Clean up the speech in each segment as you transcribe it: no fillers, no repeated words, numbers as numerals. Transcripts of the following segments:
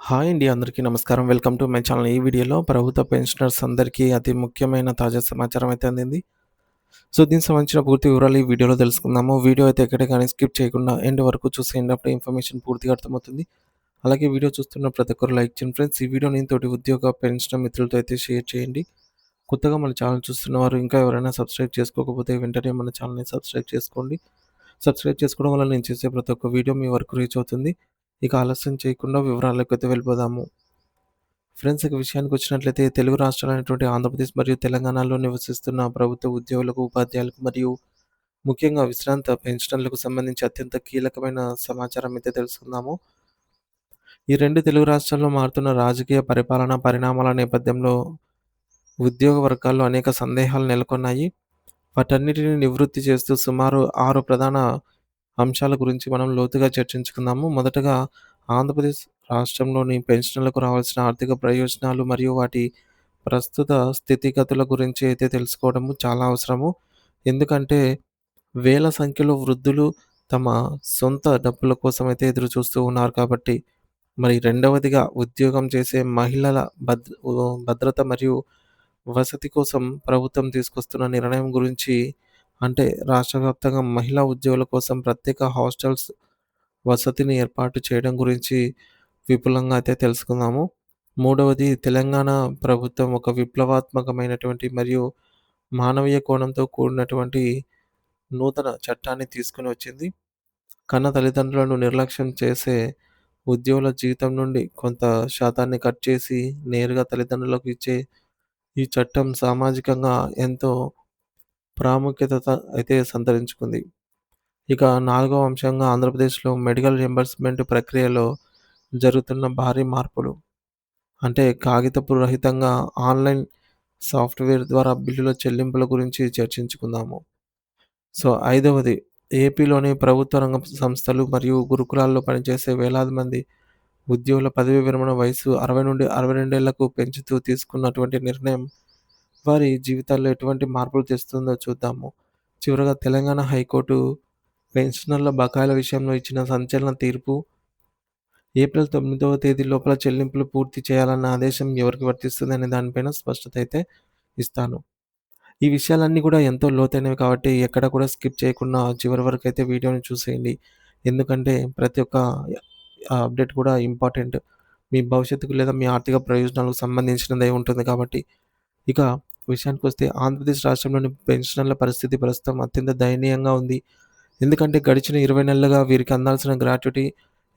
Hi అండి. అందరికీ నమస్కారం. Welcome to my channel. ఈ వీడియోలో ప్రభుత్వ పెన్షనర్స్ అందరికీ అతి ముఖ్యమైన తాజా సమాచారం అయితే అందింది. సో, దీనికి సంబంధించిన పూర్తి వివరాలు ఈ వీడియోలో తెలుసుకుందాము. వీడియో అయితే ఎక్కడ కానీ స్కిప్ చేయకుండా ఎండ్ వరకు చూసేయండి. అప్పుడే ఇన్ఫర్మేషన్ పూర్తిగా అర్థమవుతుంది. అలాగే వీడియో చూస్తున్న ప్రతి ఒక్కరు లైక్ చేయండి ఫ్రెండ్స్. ఈ వీడియోని తోటి ఉద్యోగ పెన్షనర్ మిత్రులతో అయితే షేర్ చేయండి. కొత్తగా మన ఛానల్ చూస్తున్నవారు ఇంకా ఎవరైనా సబ్స్క్రైబ్ చేసుకోకపోతే వెంటనే మన ఛానల్‌ని సబ్స్క్రైబ్ చేసుకోండి. సబ్స్క్రైబ్ చేసుకోవడం వల్ల నేను చేసే ప్రతి ఒక్క వీడియో మీ వరకు రీచ్ అవుతుంది. ఇక ఆలస్యం చేయకుండా వివరాల్లోకైతే వెళ్ళిపోదాము. ఫ్రెండ్స్ ఇక విషయానికొచ్చినట్లయితే తెలుగు రాష్ట్రాలైనటువంటి ఆంధ్రప్రదేశ్ మరియు తెలంగాణలో నివసిస్తున్న ప్రభుత్వ ఉద్యోగులకు, ఉపాధ్యాయులకు మరియు ముఖ్యంగా విశ్రాంత పెన్షనర్లకు సంబంధించి అత్యంత కీలకమైన సమాచారం అయితే తెలుసుకుందాము. ఈ 2 తెలుగు రాష్ట్రాల్లో మారుతున్న రాజకీయ పరిపాలనా పరిణామాల నేపథ్యంలో ఉద్యోగ వర్గాల్లో అనేక సందేహాలు నెలకొన్నాయి. వాటన్నిటిని నివృత్తి చేస్తూ సుమారు 6 ప్రధాన అంశాల గురించి మనం లోతుగా చర్చించుకుందాము. మొదటగా ఆంధ్రప్రదేశ్ రాష్ట్రంలోని పెన్షనర్లకు రావాల్సిన ఆర్థిక ప్రయోజనాలు మరియు వాటి ప్రస్తుత స్థితిగతుల గురించి అయితే తెలుసుకోవడము చాలా అవసరము. ఎందుకంటే వేల సంఖ్యలో వృద్ధులు తమ సొంత డబ్బుల కోసం అయితే ఎదురు చూస్తూ ఉన్నారు కాబట్టి. మరి రెండవదిగా ఉద్యోగం చేసే మహిళల భద్రత మరియు వసతి కోసం ప్రభుత్వం తీసుకొస్తున్న నిర్ణయం గురించి అంటే రాష్ట్ర వ్యాప్తంగా మహిళా ఉద్యోగుల కోసం ప్రత్యేక హాస్టల్స్ వసతిని ఏర్పాటు చేయడం గురించి విపులంగా అయితే తెలుసుకుందాము. మూడవది తెలంగాణ ప్రభుత్వం ఒక విప్లవాత్మకమైనటువంటి మరియు మానవీయ కోణంతో కూడినటువంటి నూతన చట్టాన్ని తీసుకొని వచ్చింది. కన్న తల్లిదండ్రులను నిర్లక్ష్యం చేసే ఉద్యోగుల జీతం నుండి కొంత శాతాన్ని కట్ చేసి నేరుగా తల్లిదండ్రులకు ఇచ్చే ఈ చట్టం సామాజికంగా ఎంతో అయితే సంతరించుకుంది. ఇక నాలుగవ అంశంగా ఆంధ్రప్రదేశ్‌లో మెడికల్ రియంబర్స్‌మెంట్ ప్రక్రియలో జరుగుతున్న భారీ మార్పులు. అంటే కాగితపు రహితంగా ఆన్‌లైన్ సాఫ్ట్‌వేర్ ద్వారా బిల్లుల చెల్లింపుల గురించి చర్చించుకుందాము. సో, ఐదవది ఏపీలోని ప్రభుత్వ రంగ సంస్థలు మరియు గురుకులాల్లో పనిచేసే వేలాది మంది ఉద్యోగుల పదవీ విరమణ వయస్సు 60 నుండి 62 ఏళ్లకు పెంచుతూ తీసుకున్నటువంటి నిర్ణయం వారి జీవితాల్లో ఎటువంటి మార్పులు తెస్తుందో చూద్దాము. చివరగా తెలంగాణ హైకోర్టు పెన్షనర్ల బకాయిల విషయంలో ఇచ్చిన సంచలన తీర్పు ఏప్రిల్ 9వ తేదీ లోపల చెల్లింపులు పూర్తి చేయాలన్న ఆదేశం ఎవరికి వర్తిస్తుందనే దానిపైన స్పష్టత అయితే ఇస్తాను. ఈ విషయాలన్నీ కూడా ఎంతో లోతైనవి కాబట్టి ఎక్కడ కూడా స్కిప్ చేయకుండా చివరి వరకైతే వీడియోని చూసేయండి. ఎందుకంటే ప్రతి ఒక్క అప్డేట్ కూడా ఇంపార్టెంట్. మీ భవిష్యత్తుకు లేదా మీ ఆర్థిక ప్రయోజనాలకు సంబంధించినదై ఉంటుంది కాబట్టి. ఇక విషయానికొస్తే ఆంధ్రప్రదేశ్ రాష్ట్రంలోని పెన్షనర్ల పరిస్థితి ప్రస్తుతం అత్యంత దయనీయంగా ఉంది. ఎందుకంటే గడిచిన 20 నెలలుగా వీరికి అందాల్సిన gratuity,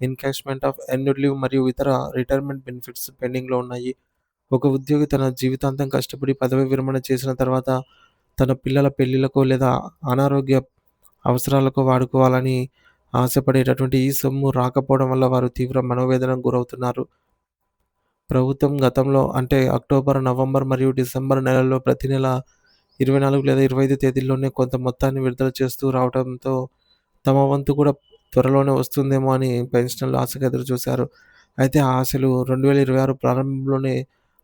encashment of earned leave మరియు ఇతర రిటైర్మెంట్ బెనిఫిట్స్ పెండింగ్‌లో ఉన్నాయి. ఒక ఉద్యోగి తన జీవితాంతం కష్టపడి పదవీ విరమణ చేసిన తర్వాత తన పిల్లల పెళ్ళిళ్ళకో లేదా అనారోగ్య అవసరాలకో వాడుకోవాలని ఆశపడేటటువంటి ఈ సొమ్ము రాకపోవడం వల్ల వారు తీవ్ర మనోవేదనకు గురవుతున్నారు. ప్రభుత్వం గతంలో అంటే అక్టోబర్, నవంబర్ మరియు డిసెంబర్ నెలల్లో ప్రతి నెల 24 లేదా 25 తేదీల్లోనే కొంత మొత్తాన్ని విడుదల చేస్తూ రావడంతో తమ వంతు కూడా త్వరలోనే వస్తుందేమో అని పెన్షనర్లు ఆశగా ఎదురుచూశారు. అయితే ఆ ఆశలు 2026 ప్రారంభంలోనే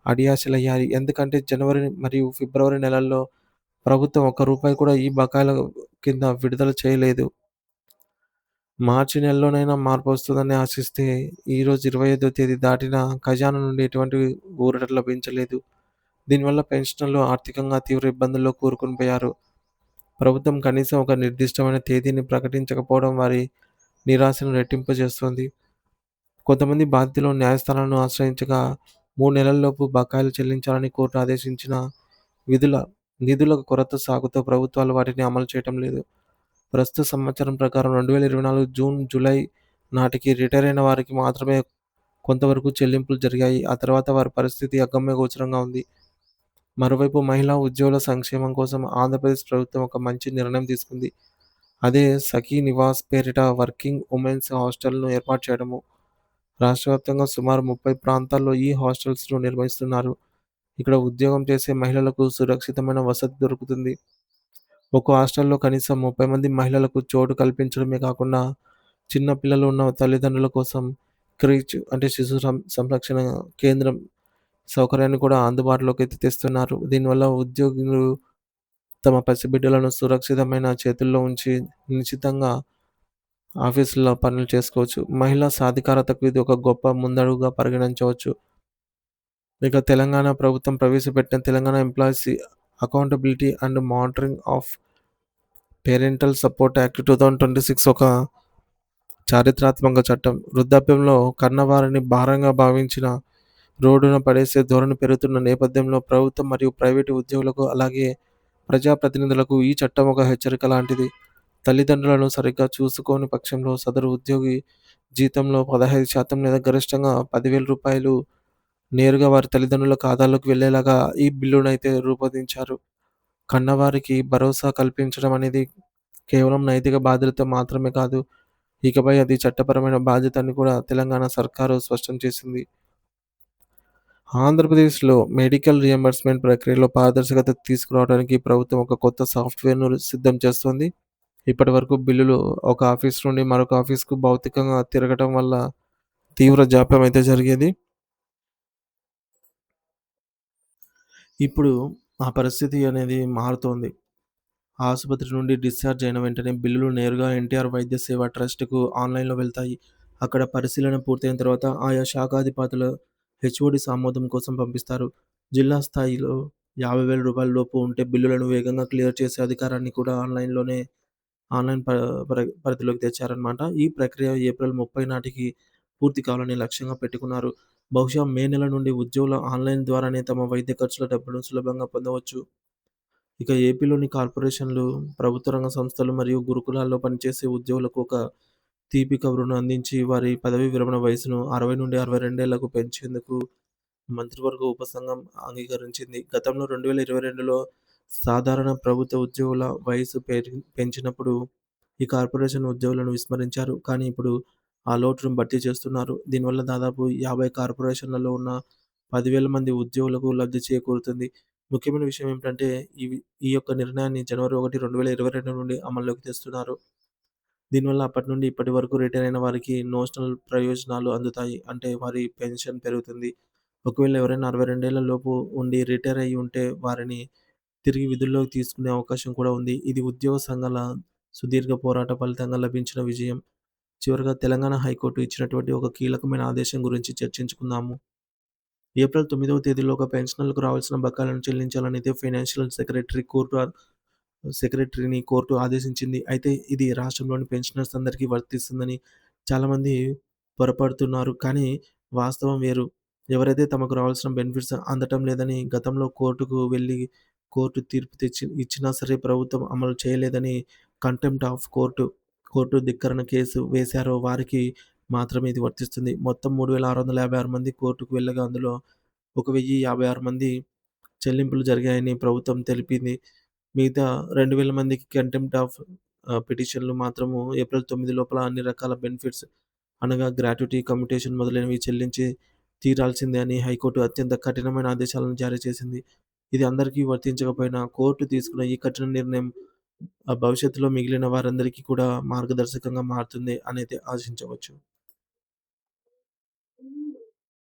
అడియాశలయ్యాయి. ఎందుకంటే జనవరి మరియు ఫిబ్రవరి నెలల్లో ప్రభుత్వం ఒక్క రూపాయి కూడా ఈ బకాయిల కింద విడుదల చేయలేదు. మార్చి నెలలోనైనా మార్పొస్తుందని ఆశిస్తే ఈరోజు 25వ తేదీ దాటినా ఖజానా నుండి ఎటువంటి ఊరట లభించలేదు. దీనివల్ల పెన్షనర్లు ఆర్థికంగా తీవ్ర ఇబ్బందుల్లో కూరుకునిపోయారు. ప్రభుత్వం కనీసం ఒక నిర్దిష్టమైన తేదీని ప్రకటించకపోవడం వారి నిరాశను రెట్టింపజేస్తోంది. కొంతమంది బాధితులు న్యాయస్థానాలను ఆశ్రయించగా 3 నెలల్లోపు బకాయిలు చెల్లించాలని కోర్టు ఆదేశించిన విధుల నిధుల కొరత సాకుతో ప్రభుత్వాలు వాటిని అమలు చేయటం లేదు. ప్రస్తుత సమాచారం ప్రకారం 2024 జూన్, జూలై నాటికి రిటైర్ అయిన వారికి మాత్రమే కొంతవరకు చెల్లింపులు జరిగాయి. ఆ తర్వాత వారి పరిస్థితి అగమ్యగోచరంగా ఉంది. మరోవైపు మహిళా ఉద్యోగుల సంక్షేమం కోసం ఆంధ్రప్రదేశ్ ప్రభుత్వం ఒక మంచి నిర్ణయం తీసుకుంది. అదే సఖీ నివాస్ పేరిట వర్కింగ్ ఉమెన్స్ హాస్టల్‌ను ఏర్పాటు చేయడము. రాష్ట్ర వ్యాప్తంగా సుమారు 30 ప్రాంతాల్లో ఈ హాస్టల్స్‌ను నిర్వహిస్తున్నారు. ఇక్కడ ఉద్యోగం చేసే మహిళలకు సురక్షితమైన వసతి దొరుకుతుంది. ఒక్కో హాస్టల్‌లో కనీసం 30 మంది మహిళలకు చోటు కల్పించడమే కాకుండా, చిన్న పిల్లలు ఉన్న తల్లిదండ్రుల కోసం క్రీచ్ అంటే శిశు సంరక్షణ కేంద్రం సౌకర్యాన్ని కూడా అందుబాటులోకి తెస్తున్నారు. దీనివల్ల ఉద్యోగులు తమ పసిబిడ్డలను సురక్షితమైన చేతుల్లో ఉంచి నిశ్చితంగా ఆఫీసుల్లో పనులు చేసుకోవచ్చు. మహిళా సాధికారతకు ఇది ఒక గొప్ప ముందడుగుగా పరిగణించవచ్చు. ఇక తెలంగాణ ప్రభుత్వం ప్రవేశపెట్టిన Telangana employees accountability and monitoring of parental support act 2026 ఒక చారిత్రాత్మక చట్టం. వృద్ధాప్యంలో కన్నవారిని భారంగా భావించిన రోడ్డున పడేసే ధోరణి పెరుగుతున్న నేపథ్యంలో ప్రభుత్వం మరియు ప్రైవేటు ఉద్యోగులకు అలాగే ప్రజాప్రతినిధులకు ఈ చట్టం ఒక హెచ్చరిక లాంటిది. తల్లిదండ్రులను సరిగ్గా చూసుకోని పక్షంలో సదరు ఉద్యోగి జీతంలో 15% లేదా గరిష్టంగా రూ. 10,000 నేరుగా వారి తల్లిదండ్రుల ఖాతాల్లోకి వెళ్ళేలాగా ఈ బిల్లునైతే రూపొందించారు. కన్నవారికి భరోసా కల్పించడం అనేది కేవలం నైతిక బాధ్యత మాత్రమే కాదు. ఇకపై అది చట్టపరమైన బాధ్యత అని కూడా తెలంగాణ సర్కారు స్పష్టం చేసింది. ఆంధ్రప్రదేశ్‌లో మెడికల్ రియంబర్స్‌మెంట్ ప్రక్రియలో పారదర్శకత తీసుకురావడానికి ప్రభుత్వం ఒక కొత్త సాఫ్ట్‌వేర్‌ను సిద్ధం చేస్తోంది. ఇప్పటివరకు బిల్లులు ఒక ఆఫీస్ నుండి మరొక ఆఫీస్‌కు భౌతికంగా తిరగటం వల్ల తీవ్ర జాప్యం అయితే జరిగేది. ఇప్పుడు ఆ పరిస్థితి అనేది మారుతోంది. ఆసుపత్రి నుండి డిశ్చార్జ్ అయిన వెంటనే బిల్లులు నేరుగా ఎన్టీఆర్ వైద్య సేవ ట్రస్ట్‌కు ఆన్‌లైన్‌లో వెళ్తాయి. అక్కడ పరిశీలన పూర్తయిన తర్వాత ఆయా శాఖాధిపతుల హెచ్ఓడి ఆమోదం కోసం పంపిస్తారు. జిల్లా స్థాయిలో రూ. 50,000 లోపు ఉంటే బిల్లులను వేగంగా క్లియర్ చేసే అధికారాన్ని కూడా ఆన్‌లైన్ పరిధిలోకి తెచ్చారన్నమాట. ఈ ప్రక్రియ ఏప్రిల్ 30 నాటికి పూర్తి కావాలని లక్ష్యంగా పెట్టుకున్నారు. బహుశా మే నెల నుండి ఉద్యోగులు ఆన్‌లైన్ ద్వారానే తమ వైద్య ఖర్చుల డబ్బును సులభంగా పొందవచ్చు. ఇక ఏపీలోని కార్పొరేషన్లు, ప్రభుత్వ రంగ సంస్థలు మరియు గురుకులాల్లో పనిచేసే ఉద్యోగులకు ఒక తీపి కబురును అందించి వారి పదవీ విరమణ వయసును 60 నుండి 62 ఏళ్లకు పెంచేందుకు మంత్రివర్గ ఉపసంఘం అంగీకరించింది. గతంలో 2022లో సాధారణ ప్రభుత్వ ఉద్యోగుల వయసు పెంచినప్పుడు ఈ కార్పొరేషన్ ఉద్యోగులను విస్మరించారు. కానీ ఇప్పుడు ఆ లోటును భర్తీ చేస్తున్నారు. దీనివల్ల దాదాపు 50 కార్పొరేషన్లలో ఉన్న 10,000 మంది ఉద్యోగులకు లబ్ధి చేకూరుతుంది. ముఖ్యమైన విషయం ఏమిటంటే ఈ యొక్క నిర్ణయాన్ని జనవరి 1, 2022 నుండి అమల్లోకి తెస్తున్నారు. దీనివల్ల అప్పటి నుండి ఇప్పటి వరకు రిటైర్ అయిన వారికి నోషనల్ ప్రయోజనాలు అందుతాయి. అంటే వారి పెన్షన్ పెరుగుతుంది. ఒకవేళ ఎవరైనా 62 ఏళ్ల లోపు ఉండి రిటైర్ అయ్యి ఉంటే వారిని తిరిగి విధుల్లోకి తీసుకునే అవకాశం కూడా ఉంది. ఇది ఉద్యోగ సంఘాల సుదీర్ఘ పోరాట ఫలితంగా లభించిన విజయం. చివరగా తెలంగాణ హైకోర్టు ఇచ్చినటువంటి ఒక కీలకమైన ఆదేశం గురించి చర్చించుకుందాము. ఏప్రిల్ 9వ తేదీలోగా పెన్షనర్లకు రావాల్సిన బకాయిలను చెల్లించాలనైతే సెక్రటరీని కోర్టు ఆదేశించింది. అయితే ఇది రాష్ట్రంలోని పెన్షనర్స్ అందరికీ వర్తిస్తుందని చాలామంది పొరపడుతున్నారు. కానీ వాస్తవం వేరు. ఎవరైతే తమకు రావాల్సిన బెనిఫిట్స్ అందటం లేదని గతంలో కోర్టుకు వెళ్లి కోర్టు తీర్పు ఇచ్చినా సరే ప్రభుత్వం అమలు చేయలేదని కంటెంప్ట్ ఆఫ్ కోర్టు ధిక్కరణ కేసు వేశారో వారికి మాత్రమే ఇది వర్తిస్తుంది. మొత్తం 3,656 మంది కోర్టుకు వెళ్ళగా అందులో 1,056 మంది చెల్లింపులు జరిగాయని ప్రభుత్వం తెలిపింది. మిగతా 2,000 మందికి కంటెంప్ట్ ఆఫ్ పిటిషన్‌లు మాత్రము ఏప్రిల్ 9 లోపల అన్ని రకాల బెనిఫిట్స్ అనగా గ్రాట్యుటీ, కమ్యుటేషన్ మొదలైనవి చెల్లించి తీరాల్సిందే అని హైకోర్టు అత్యంత కఠినమైన ఆదేశాలను జారీ చేసింది. ఇది అందరికీ వర్తించకపోయినా కోర్టు తీసుకున్న ఈ కఠిన నిర్ణయం భవిష్యత్తులో మిగిలిన వారందరికీ కూడా మార్గదర్శకంగా మారుతుంది అనైతే ఆశించవచ్చు.